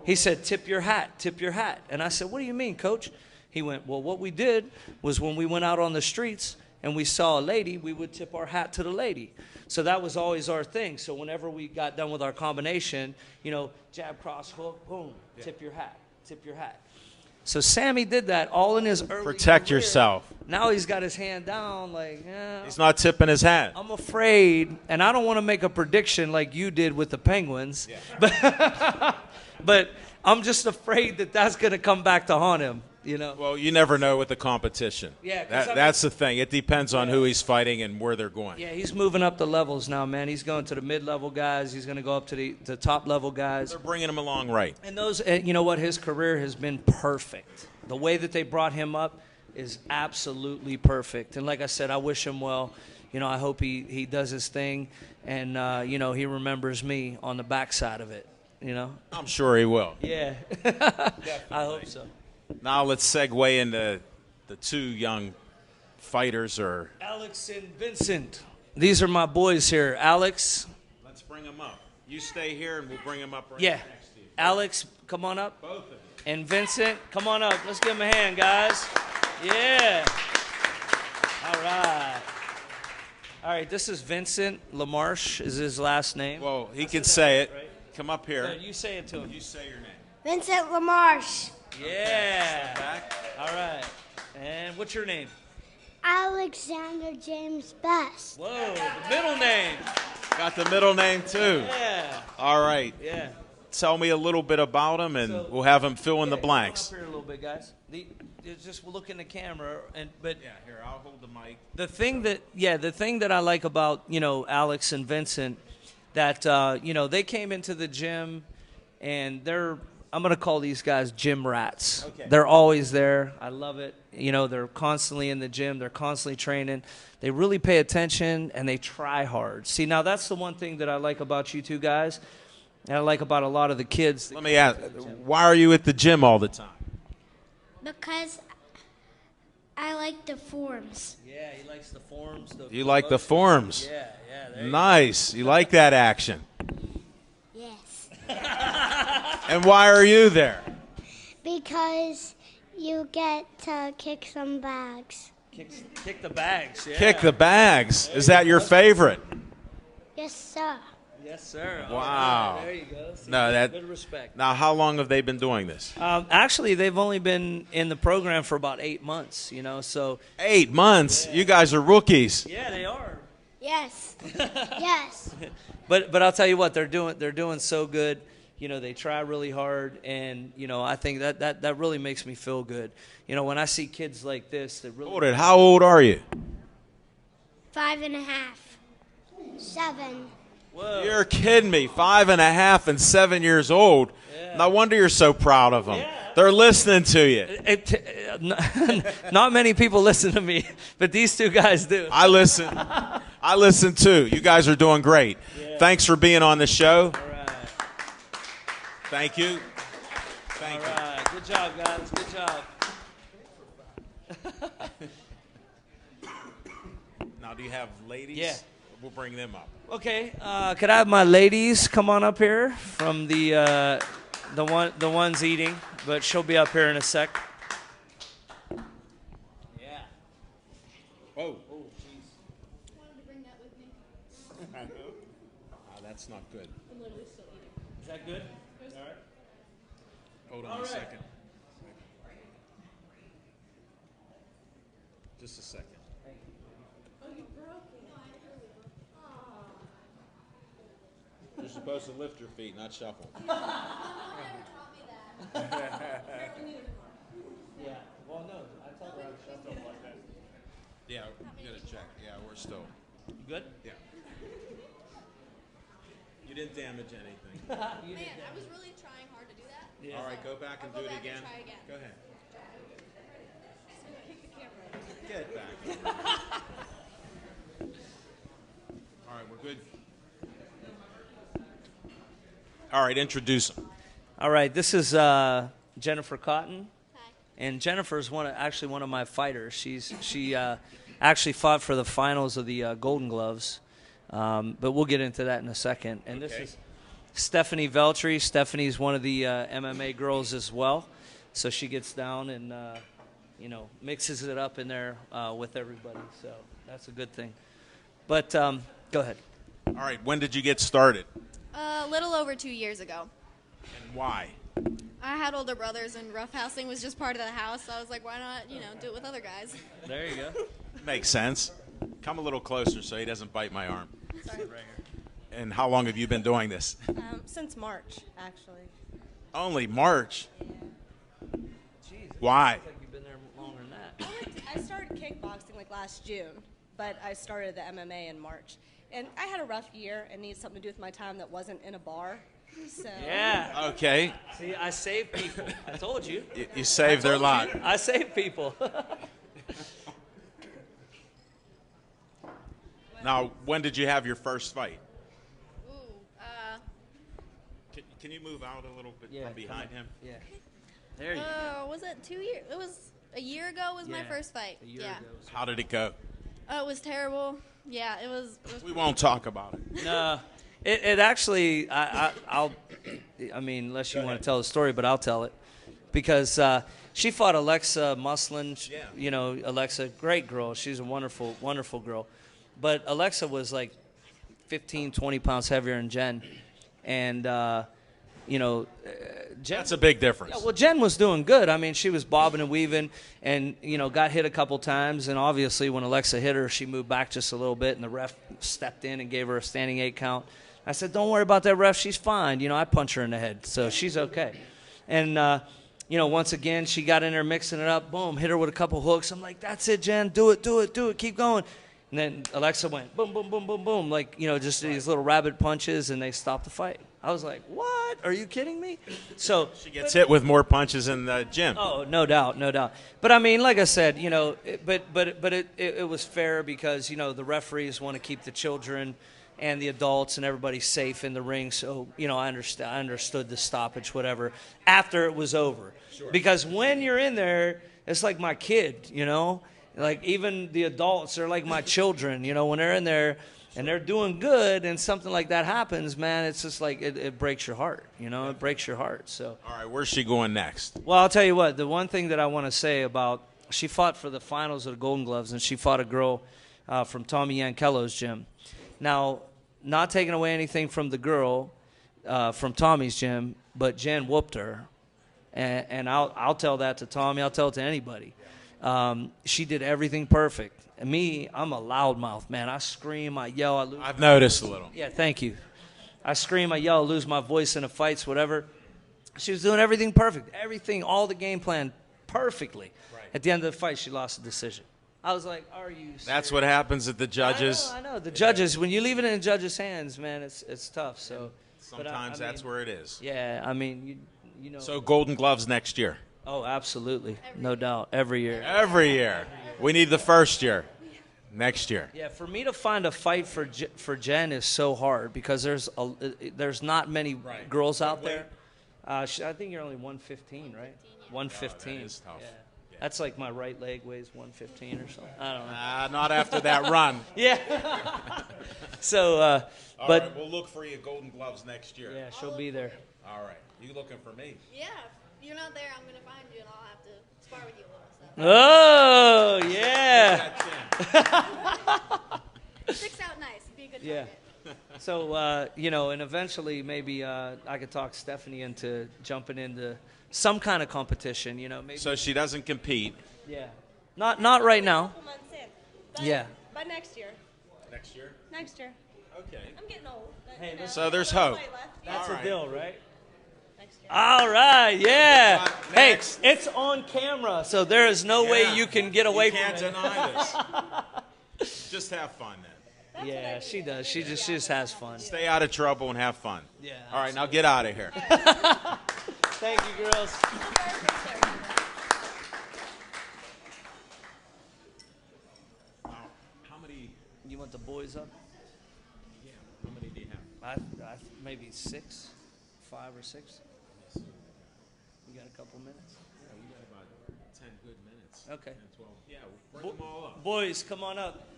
He said, tip your hat, tip your hat. And I said, what do you mean, coach? He went, well, what we did was when we went out on the streets and we saw a lady, we would tip our hat to the lady. So that was always our thing. So whenever we got done with our combination, jab, cross, hook, boom, tip your hat, tip your hat. So Sammy did that all in his early Protect career. Yourself. Now he's got his hand down he's not tipping his hat. I'm afraid, and I don't want to make a prediction like you did with the Penguins, but I'm just afraid that that's going to come back to haunt him. Well, you never know with the competition. Yeah, that's the thing. It depends on who he's fighting and where they're going. Yeah, he's moving up the levels now, man. He's going to the mid-level guys. He's going to go up to the top-level guys. They're bringing him along right. And those, you know what? His career has been perfect. the way that they brought him up is absolutely perfect. And like I said, I wish him well. You know, I hope he does his thing, and you know, he remembers me on the backside of it. You know, I'm sure he will. yeah, I hope so. Now let's segue into the two young fighters. Or Alex and Vincent, these are my boys here. Alex, let's bring them up. You stay here, and we'll bring them up right yeah, next to you. Alex, come on up. Both of you. And Vincent, come on up. Let's give him a hand, guys. Yeah. All right. All right, this is Vincent LaMarche is his last name. Well, he can say it. Right? Come up here. You say it to him. You say your name. Vincent LaMarche. Yeah. Back. All right. And what's your name? Alexander James Best. Whoa, the middle name. Got the middle name, too. Yeah. All right. Yeah. Tell me a little bit about him, and we'll have him fill in the blanks. Come up here a little bit, guys. Just look in the camera, but Yeah, here, I'll hold the mic. the thing that I like about, you know, Alex and Vincent, that you know, they came into the gym, and I'm gonna call these guys gym rats. Okay. They're always there. I love it. You know, they're constantly in the gym. They're constantly training. They really pay attention, and they try hard. See, now that's the one thing that I like about you two guys, and I like about a lot of the kids. Let me ask, why are you at the gym all the time? Because I like the forms. Yeah, he likes the forms. You like the forms? Yeah, yeah. There you Nice. You like that action. Yes. And why are you there? Because you get to kick some bags. Kick the bags. Yeah. Kick the bags. Is that your favorite? Yes, sir. Yes, sir. Wow. All right, there you go. See, No, that. good respect. Now, how long have they been doing this? Actually, they've only been in the program for about 8 months. You know, so 8 months. You guys are rookies. yeah, they are. Yes. Yes. But I'll tell you what, they're doing so good. You know, they try really hard, and you know, I think that really makes me feel good. You know, when I see kids like this, that really. Hold it. How old are you? 5.5. 7. Whoa. You're kidding me. 5.5 and 7 years old. Yeah. No wonder you're so proud of them. Yeah. They're listening to you. Not many people listen to me, but these two guys do. I listen. I listen too. You guys are doing great. Yeah. Thanks for being on the show. All right. Thank you. Thank All right. Good job, guys. Good job. Now, do you have ladies? Yeah. We'll bring them up. Okay. Could I have my ladies come on up here from the ones eating, but she'll be up here in a sec. Yeah. Oh. Oh, jeez. Wanted to bring that with me. That's not good. I'm literally still eating. Is that good? All right. Hold on All a right. second. Just a second. You're supposed to lift your feet, not shuffle. Yeah. Well, no. I told her I was shut up like that. Yeah, you gotta check. Yeah, we're still. You good? Yeah. You didn't damage anything. Man, I was really trying hard to do that. Yeah. All right, go back and I'll do go it back and again. try again. Go ahead. Kick the camera. Get back. All right, we're good. All right, introduce them. All right. This is Jennifer Cotton. Hi. And Jennifer's actually one of my fighters. She actually fought for the finals of the Golden Gloves, but we'll get into that in a second. And Okay. this is Stephanie Veltri. Stephanie's one of the MMA girls as well, so she gets down and you know, mixes it up in there with everybody. So that's a good thing. But go ahead. All right, when did you get started? A little over 2 years ago. And why? I had older brothers, and roughhousing was just part of the house. So I was like, why not, do it with other guys? There you go. Makes sense. Come a little closer so he doesn't bite my arm. Sorry. Right here. And how long have you been doing this? Since March, actually. Only March. Jeez. Why? Looks like you've been there longer than that. I started kickboxing like last June, but I started the MMA in March. And I had a rough year and needed something to do with my time that wasn't in a bar. So. Yeah. Okay. See, I save people. I told you. You saved their life. I save people. Now, when did you have your first fight? Ooh, Can you move out a little bit from behind him? Yeah. There you go. was it 2 years? It was a year ago was my first fight. A year yeah. ago. How did it go? Oh, it was terrible. Yeah, it was We won't talk about it. No, it actually, I'll, I mean, unless you want to tell the story, but I'll tell it. Because she fought Alexa Muslin. Yeah. You know, Alexa, great girl. She's a wonderful, wonderful girl. But Alexa was like 15, 20 pounds heavier than Jen. And, you know, Jen. That's a big difference. Yeah, well, Jen was doing good. I mean, she was bobbing and weaving and, you know, got hit a couple times. And obviously when Alexa hit her, she moved back just a little bit, and the ref stepped in and gave her a standing 8 count. I said, don't worry about that, ref. She's fine. You know, I punch her in the head, so she's okay. And, you know, once again, she got in there mixing it up. Boom, hit her with a couple hooks. I'm like, that's it, Jen. Do it, do it, do it. Keep going. And then Alexa went boom, boom, boom, boom, boom, like, you know, just these little rabbit punches, and they stopped the fight. I was like, what? Are you kidding me? So She gets hit with more punches in the gym. Oh, no doubt, no doubt. But I mean, like I said, you know, it was fair because, you know, the referees want to keep the children and the adults and everybody safe in the ring. So, you know, I understood the stoppage, whatever, after it was over. Sure. Because when you're in there, it's like my kid, you know, like even the adults are like my children, you know, when they're in there and they're doing good and something like that happens, man, it's just like it breaks your heart, you know, it breaks your heart. So. All right, where's she going next? Well, I'll tell you what, the one thing that I want to say about, she fought for the finals of the Golden Gloves, and she fought a girl from Tommy Yankello's gym. Now, not taking away anything from the girl from Tommy's gym, but Jen whooped her. And I'll tell that to Tommy. I'll tell it to anybody. She did everything perfect. And me, I'm a loudmouth, man. I scream, I yell, I lose. I've noticed a little. Yeah, thank you. I scream, I yell, lose my voice in the fights, whatever. She was doing everything perfect. Everything, all the game plan perfectly. Right. At the end of the fight, she lost the decision. I was like, are you serious? That's what happens at the judges. I know. The judges, when you leave it in the judges' hands, man, it's tough. So sometimes that's where it is. Yeah, I mean, you know. So Golden Gloves next year. Oh, absolutely. No doubt. Every year. Every year. We need the first year. Next year. Yeah, for me to find a fight for Jen is so hard because there's not many girls out there. I think you're only 115, right? 115. That is tough. Yeah. That's like my right leg weighs 115 or something. I don't know. Not after that run. Yeah. So, All but right, we'll look for you Golden Gloves next year. Yeah, she'll be there. All right. You looking for me? Yeah, if you're not there, I'm gonna find you and I'll have to spar with you a little. So. Oh, yeah. Sticks out nice. Be a good Yeah. So, you know, and eventually maybe I could talk Stephanie into jumping into some kind of competition, you know. Maybe. So she doesn't compete. Yeah. Not right now. Couple months in. But, Yeah. But next year. Next year? Next year. Okay. I'm getting old. But, Hey, you know, so there's a little hope. fight left. That's All a right. deal, right? Next year. All right, yeah. Hey, Next. it's on camera, so there is no way you can get away You from can't it. deny this. Just have fun then. Yeah, she does. She just has fun. Stay out of trouble and have fun. Yeah. All right, now get out of here. Thank you, girls. How many? You want the boys up? Yeah. How many do you have? I maybe 6, 5 or 6. You got a couple minutes? Yeah, we got about 10 good minutes. Okay. 10, 12. Yeah, we'll bring them all up. Boys, come on up.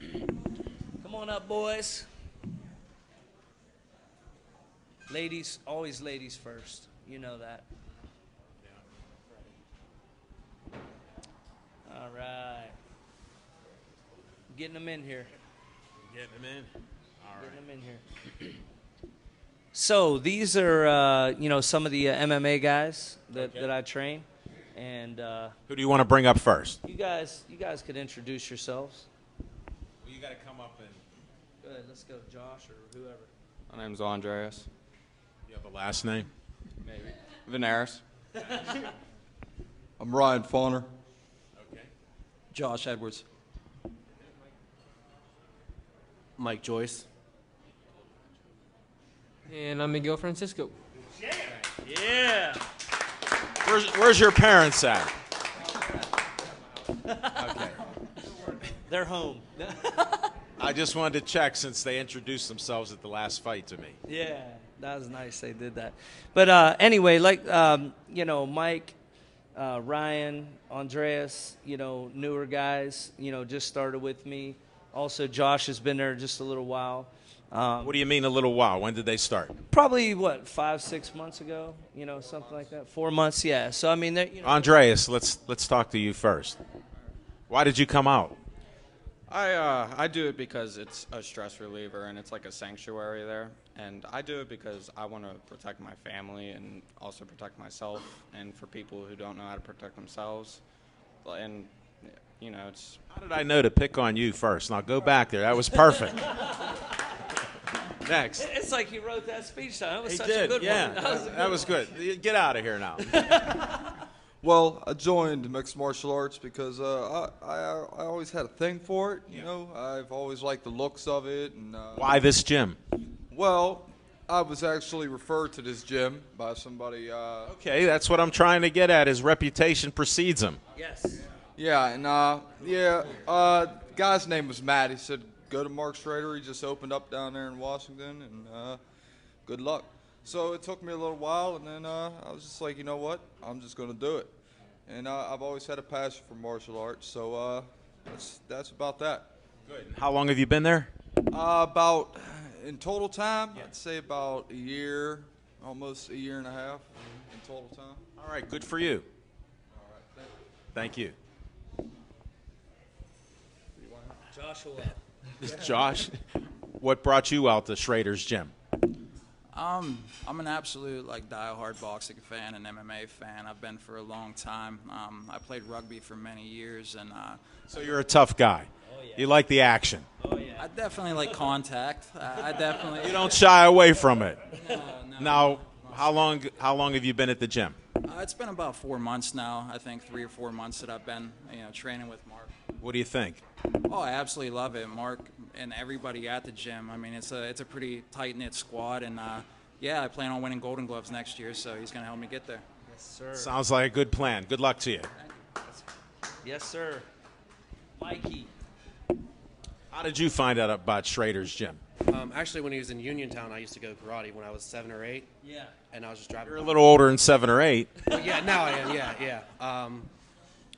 Come on up, boys. Ladies, always ladies first. You know that. All right. Getting them in here. Getting them in. All right. Getting them in here. So these are, you know, some of the MMA guys that I train, and Who do you want to bring up first? you guys could introduce yourselves. Well, you got to come up and. Go ahead, let's go, Josh or whoever. My name's Andreas. You have a last name? Maybe. Venaris. I'm Ryan Fauner. Okay. Josh Edwards. Mike Joyce. And I'm Miguel Francisco. Yeah. Where's your parents at? Okay. They're home. I just wanted to check since they introduced themselves at the last fight to me. Yeah, that was nice they did that. But anyway, like, Mike, Ryan, Andreas, newer guys, just started with me. Also, Josh has been there just a little while. What do you mean a little while? When did they start? Probably, 5-6 months ago, something like that. 4 months, yeah. So, I mean, Andreas, let's talk to you first. Why did you come out? I do it because it's a stress reliever and it's like a sanctuary there. And I do it because I want to protect my family and also protect myself, and for people who don't know how to protect themselves. And, it's... How did I know to pick on you first? Now go back there. That was perfect. Next. It's like he wrote that speech down. That was He such did, a good yeah. one. That was good. Get out of here now. Well, I joined mixed martial arts because I always had a thing for it. I've always liked the looks of it. And Why this gym? Well, I was actually referred to this gym by somebody. Okay, that's what I'm trying to get at. His reputation precedes him. Yes. Yeah, and guy's name was Matt. He said, go to Mark Schrader. He just opened up down there in Washington, and good luck. So it took me a little while, and then I was just like, you know what? I'm just going to do it. And I've always had a passion for martial arts, so that's about that. Good. How long have you been there? About, in total time, I'd say about a year, almost a year and a half in total time. All right, good for you. All right, Thank you. Joshua. Josh, what brought you out to Schrader's gym? I'm an absolute diehard boxing fan and MMA fan. I've been for a long time. I played rugby for many years, and so you're a tough guy. Oh, yeah. You like the action. Oh yeah. I definitely like contact. I definitely. You don't shy away from it. No. Now, how long have you been at the gym? It's been about 4 months now. I think 3 or 4 months that I've been, training with Mark. What do you think? Oh, I absolutely love it, Mark, and everybody at the gym. I mean, it's a pretty tight-knit squad, and yeah, I plan on winning Golden Gloves next year, so he's going to help me get there. Yes, sir. Sounds like a good plan. Good luck to you. Yes, sir. Mikey. How did you find out about Schrader's gym? Actually, when he was in Uniontown, I used to go karate when I was 7 or 8. Yeah. And I was just driving. You're a little older than 7 or 8. Well, yeah, now I am. Yeah.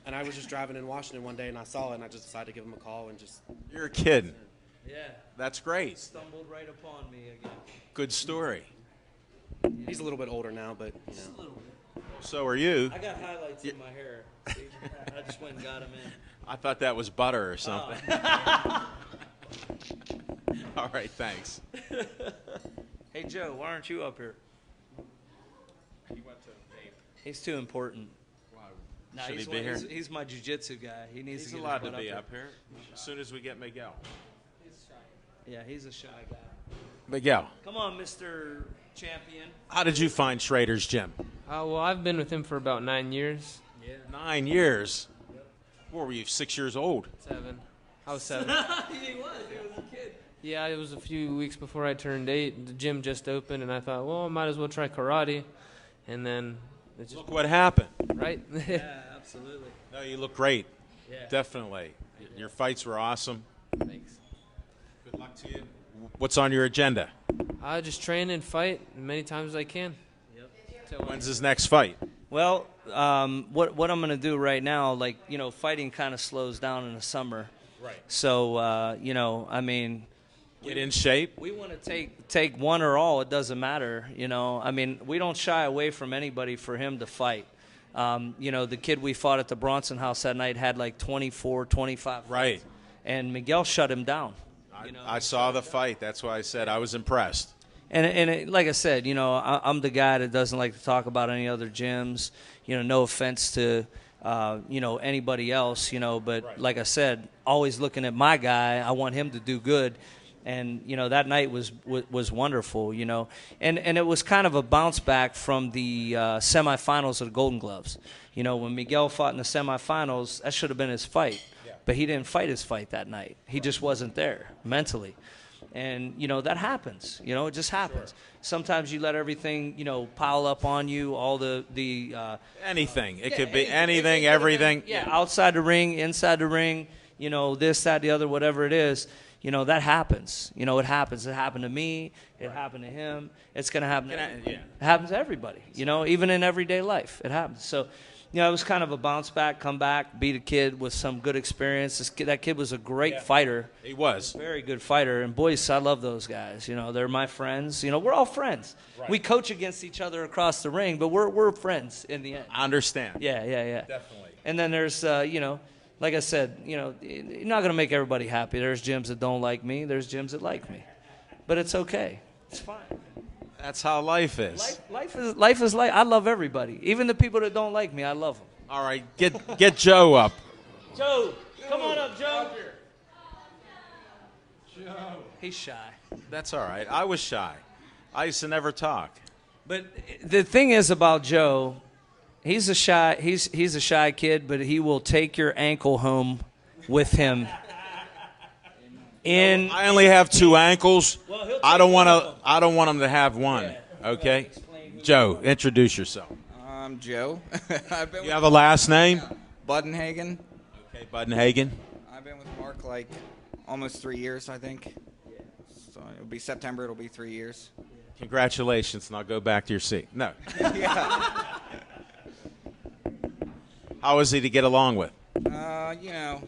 And I was just driving in Washington one day, and I saw it, and I just decided to give him a call and just. You're a kid. Yeah. That's great. Stumbled right upon me again. Good story. He's a little bit older now, but Just a little bit. So are you. I got highlights in my hair. See? I just went and got them in. I thought that was butter or something. Oh. All right, thanks. Hey, Joe, why aren't you up here? He went to vape. He's too important. Wow. Nah, Should he's he be here? He's my jiu-jitsu guy. He needs He's to get allowed his to butt be up here as soon as we get Miguel. Yeah, he's a shy guy. Miguel, Come on, Mr. Champion. how did you find Schrader's gym? Well, I've been with him for about 9 years. Yeah. 9 years. What were you, 6 years old? 7. I was 7. He was a kid. Yeah, it was a few weeks before I turned 8. The gym just opened, and I thought, well, I might as well try karate. And then it just Look what happened. right. Yeah, absolutely. No, you look great. Yeah. Definitely. Your fights were awesome. Thanks. Good luck to you. What's on your agenda? I just train and fight as many times as I can. Yep. When's his next fight? Well, what I'm going to do right now, fighting kind of slows down in the summer. Right. So, I mean, Get in shape. we want to take one or all. It doesn't matter. I mean, we don't shy away from anybody for him to fight. The kid we fought at the Bronson House that night had 24, 25 Right. fights, and Miguel shut him down. I saw the fight. That's why I said I was impressed. Like I said, I'm the guy that doesn't like to talk about any other gyms. No offense to, anybody else, but like I said, always looking at my guy. I want him to do good. And, that night was wonderful, And it was kind of a bounce back from the semifinals of the Golden Gloves. When Miguel fought in the semifinals, that should have been his fight. But he didn't fight his fight that night. He just wasn't there mentally. And, you know, that happens. You know, it just happens. Sure. Sometimes you let everything, you know, pile up on you, all the anything. It could be anything, everything. Yeah, outside the ring, inside the ring, you know, this, that, the other, whatever it is. You know, that happens. You know, it happens. It happened to me. It happened to him. It's going to happen. It happens to everybody, you know, even in everyday life. It happens. So, you know, it was kind of a bounce back, come back, beat a kid with some good experience. That kid was a great fighter. He was. A very good fighter. And, boys, I love those guys. You know, they're my friends. You know, we're all friends. Right. We coach against each other across the ring, but we're friends in the end. I understand. Yeah. Definitely. And then there's, you know, like I said, you know, you're not going to make everybody happy. There's gyms that don't like me. There's gyms that like me. But it's okay. It's fine. That's how life is. Life is life. I love everybody. Even the people that don't like me, I love them. All right, get Joe up. Joe, come on up, Joe. Joe. He's shy. That's all right. I was shy. I used to never talk. But the thing is about Joe, he's a shy kid, but he will take your ankle home with him. I only have 2 ankles. I don't want him to have one. Okay, Joe, introduce yourself. I'm Joe. You have a last name? Budenhagen. Okay, Budenhagen. I've been with Mark like almost 3 years, I think. So it'll be September. It'll be 3 years. Congratulations, and I'll go back to your seat. No. Yeah. How is he to get along with? You know.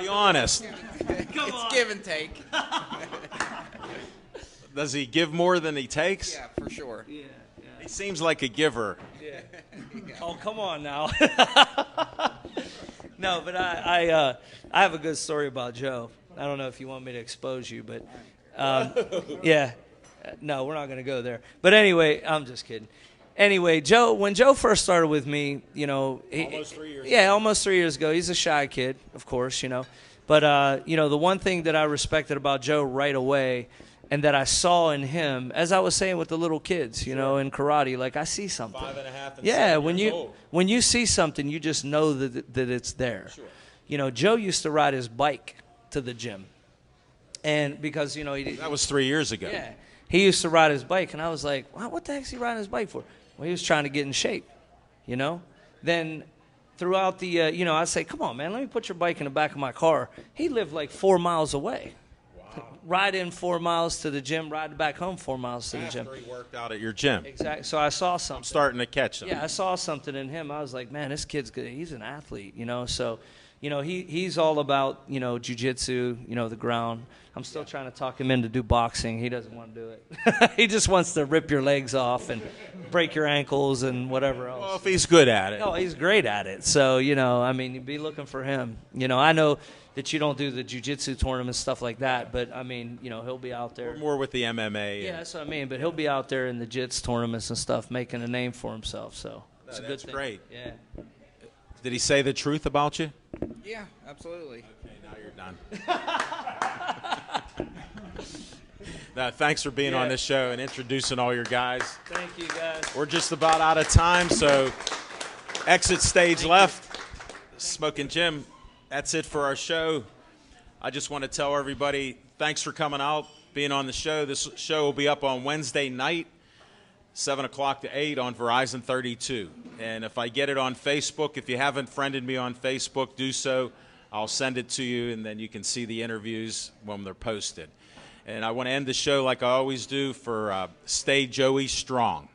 Be honest. It's give and take. Does he give more than he takes? Yeah, for sure. Yeah. He seems like a giver. Yeah. Oh, come on now. No, but I have a good story about Joe. I don't know if you want me to expose you, but yeah. No, we're not going to go there. But anyway, I'm just kidding. Anyway, Joe, when Joe first started with me, you know, almost 3 years ago. Yeah, almost 3 years ago. He's a shy kid, of course, you know. But, you know, the one thing that I respected about Joe right away and that I saw in him, as I was saying with the little kids, you know, in karate, like I see something. 5 and a half and yeah, 7 years old. when you see something, you just know that it's there. Sure. You know, Joe used to ride his bike to the gym. And because, you know, that was 3 years ago. Yeah. He used to ride his bike, and I was like, wow, what the heck is he riding his bike for? Well, he was trying to get in shape, you know. Then throughout the, you know, I'd say, come on, man, let me put your bike in the back of my car. He lived like 4 miles away. Wow. Ride in 4 miles to the gym, ride back home 4 miles to the gym. After he worked out at your gym. Exactly. So I saw something. I'm starting to catch him. Yeah, I saw something in him. I was like, man, this kid's good. He's an athlete, you know. So, you know, he's all about, you know, jiu-jitsu, you know, the ground. I'm still trying to talk him in to do boxing. He doesn't want to do it. He just wants to rip your legs off and break your ankles and whatever else. Well, if he's good at it. Oh, he's great at it. So, you know, I mean, you'd be looking for him. You know, I know that you don't do the jiu-jitsu tournaments, stuff like that, but, I mean, you know, he'll be out there. We're more with the MMA. Yeah, that's what I mean. But he'll be out there in the jits tournaments and stuff making a name for himself. So it's a good thing. Great. Yeah. Did he say the truth about you? Yeah, absolutely. Okay, now you're done. Now, thanks for being on this show and introducing all your guys. Thank you, guys. We're just about out of time, so exit stage left. Smoking Jim, that's it for our show. I just want to tell everybody, thanks for coming out, being on the show. This show will be up on Wednesday night, 7 o'clock to 8 on Verizon 32. And if I get it on Facebook, if you haven't friended me on Facebook, do so. I'll send it to you, and then you can see the interviews when they're posted. And I want to end the show like I always do for Stay Joey Strong.